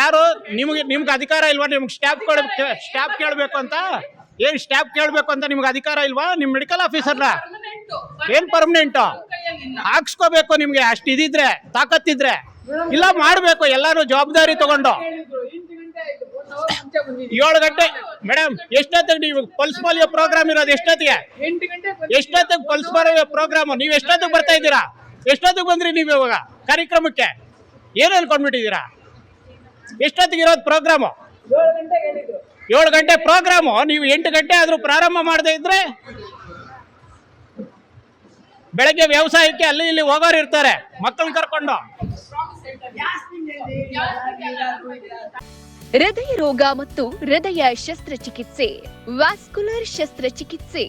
ಯಾರು ನಿಮ್ಗೆ ಅಧಿಕಾರ ಇಲ್ವಾ? ನಿಮ್ಗೆ ಸ್ಟಾಫ್ ಕೇಳಬೇಕು ಅಂತ ಏನ್ ಸ್ಟಾಫ್ ಕೇಳಬೇಕು ಅಂತ ನಿಮ್ಗೆ ಅಧಿಕಾರ ಇಲ್ವಾ? ನಿಮ್ ಮೆಡಿಕಲ್ ಆಫೀಸರ್ನ ಏನ್ ಪರ್ಮನೆಂಟ್ ಹಾಕ್ಸ್ಕೋಬೇಕು. ನಿಮ್ಗೆ ಅಷ್ಟು ಇದಿದ್ರೆ ತಾಕತ್ತಿದ್ರೆ ಇಲ್ಲ ಮಾಡ್ಬೇಕು ಎಲ್ಲಾರು ಜವಾಬ್ದಾರಿ ತಗೊಂಡು. 7 ಗಂಟೆ ಮೇಡಮ್, ಎಷ್ಟೊತ್ತಿಗೆ ನೀವು ಪಲ್ಸ್ ಪೋಲಿಯೋ ಪ್ರೋಗ್ರಾಮ್ ಇರೋದು? ಎಷ್ಟೊತ್ತಿಗೆ ಪಲ್ಸ್ ಪೋಲಿಯೋ ಪ್ರೋಗ್ರಾಮ್? ನೀವು ಎಷ್ಟೊತ್ತಿಗೆ ಬರ್ತಾ ಇದ್ದೀರಾ? ಎಷ್ಟೊತ್ತಿಗೆ ಬಂದ್ರಿ ನೀವು ಇವಾಗ ಕಾರ್ಯಕ್ರಮಕ್ಕೆ? ಏನು ಅನ್ಕೊಂಡ್ಬಿಟ್ಟಿದ್ದೀರಾ? ಎಷ್ಟೊತ್ತಿಗೆ ಇರೋದು ಪ್ರೋಗ್ರಾಮು? 7 ಗಂಟೆ ಪ್ರೋಗ್ರಾಮು. ನೀವು 8 ಗಂಟೆ ಆದ್ರೂ ಪ್ರಾರಂಭ ಮಾಡದೇ ಇದ್ರೆ ಬೆಳಗ್ಗೆ ವ್ಯವಸಾಯಕ್ಕೆ ಅಲ್ಲಿ ಇಲ್ಲಿ ಹೋಗೋರು ಇರ್ತಾರೆ ಮಕ್ಕಳನ್ನ ಕರ್ಕೊಂಡು. ಹೃದಯ ರೋಗ ಮತ್ತು ಹೃದಯ ಶಸ್ತ್ರಚಿಕಿತ್ಸೆ, ವ್ಯಾಸ್ಕುಲರ್ ಶಸ್ತ್ರಚಿಕಿತ್ಸೆ,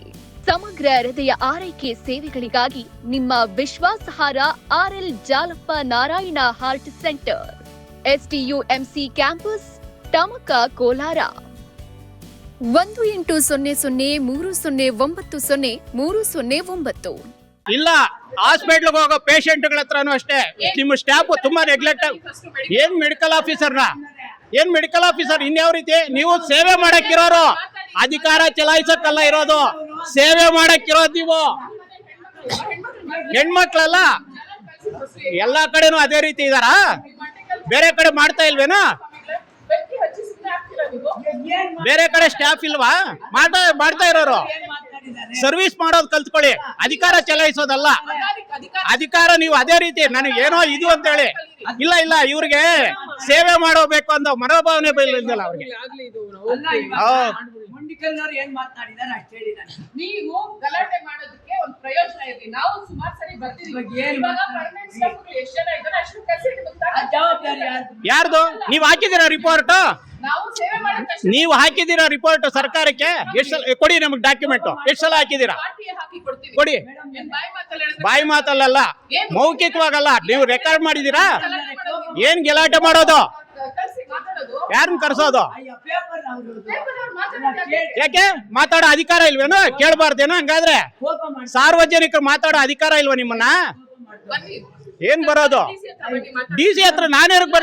ಸಮಗ್ರ ಹೃದಯ ಆರೈಕೆ ಸೇವೆಗಳಿಗಾಗಿ ನಿಮ್ಮ ವಿಶ್ವಾಸಾರ್ಹ RL Jalappa Narayana heart centre, STUMC campus, Tamaka, Kolar. 180030090309. ಇಲ್ಲ ಹಾಸ್ಪಿಟ್ಲ್ಗೆ ಹೋಗೋ ಪೇಷಂಟ್ಗಳ ಹತ್ರನೂ ಅಷ್ಟೇ ನಿಮ್ಮ ಸ್ಟಾಫ್ ತುಂಬಾ ನೆಗ್ಲೆಕ್ಟ್. ಏನ್ ಮೆಡಿಕಲ್ ಆಫೀಸರ್ ಇನ್ಯಾವ ರೀತಿ? ನೀವು ಸೇವೆ ಮಾಡಕ್ಕಿರೋರು, ಅಧಿಕಾರ ಚಲಾಯಿಸಕ್ಕಲ್ಲ ಇರೋದು, ಸೇವೆ ಮಾಡಕ್ಕಿರೋದು. ನೀವು ಹೆಣ್ಮಕ್ಳಲ್ಲ ಎಲ್ಲಾ ಕಡೆನೂ ಅದೇ ರೀತಿ ಇದಾರಾ? ಬೇರೆ ಕಡೆ ಮಾಡ್ತಾ ಇಲ್ವೇನಾ? ಬೇರೆ ಕಡೆ ಸ್ಟಾಫ್ ಇಲ್ವಾ? ಮಾಡ್ತಾ ಇರೋರು ಸರ್ವಿಸ್ ಮಾಡೋದು ಕಲ್ತ್ಕೊಳ್ಳಿ, ಅಧಿಕಾರ ಚಲಾಯಿಸೋದಲ್ಲ. ಅಧಿಕಾರ ನೀವು ಅದೇ ರೀತಿ ನನಗೇನೋ ಇದು ಅಂತ ಹೇಳಿ ಇಲ್ಲ ಇವ್ರಿಗೆ ಸೇವೆ ಮಾಡೋಬೇಕು ಅಂತ ಮನೋಭಾವನೆ ಬೈಲಿಲ್ಲ ಅವ್ರಿಗೆ. ನೀವು ಗಲಾಟೆ ಮಾಡೋದಕ್ಕೆ ಒಂದು ಪ್ರಯೋಜನ ಇರಲಿ. ನಾವು ಸುಮಾರು ಸರಿ ಬರ್ತಿದೀವಿ. ಯಾರ್ದು? ನೀವು ಹಾಕಿದಿರಾ ರಿಪೋರ್ಟ್? ನಾವು ಸೇವೆ ಮಾಡೋದಕ್ಕೆ ನೀವು ಹಾಕಿದಿರಾ ರಿಪೋರ್ಟ್ ಸರ್ಕಾರಕ್ಕೆ? ಎಷ್ಟು ಸಲ ಕೊಡಿ ನಮ್ಗೆ ಡಾಕ್ಯುಮೆಂಟ್. ಎಷ್ಟು ಸಲ ಹಾಕಿದಿರಾ? ಹಾಕಿ ಕೊಡ್ತೀವಿ. ಕೊಡಿ. ಬಾಯಿ ಮಾತಲ್ಲ, ಮೌಖಿಕವಾಗಲ್ಲ. ನೀವು ರೆಕಾರ್ಡ್ ಮಾಡಿದೀರಾ? ಏನ್ ಗಲಾಟೆ ಮಾಡೋದು? ಯಾರನ್ನ ಕರ್ಸೋದು? ಯಾಕೆ ಮಾತಾಡೋ ಅಧಿಕಾರ ಇಲ್ವೇನೋ? ಕೇಳಬಾರ್ದೇನೋ? ಹಂಗಾದ್ರೆ ಸಾರ್ವಜನಿಕರು ಮಾತಾಡೋ ಅಧಿಕಾರ ಇಲ್ವಾ ನಿಮ್ಮನ್ನ? ಏನ್ ಬರೋದು? DC ಹತ್ರ ನಾನೇ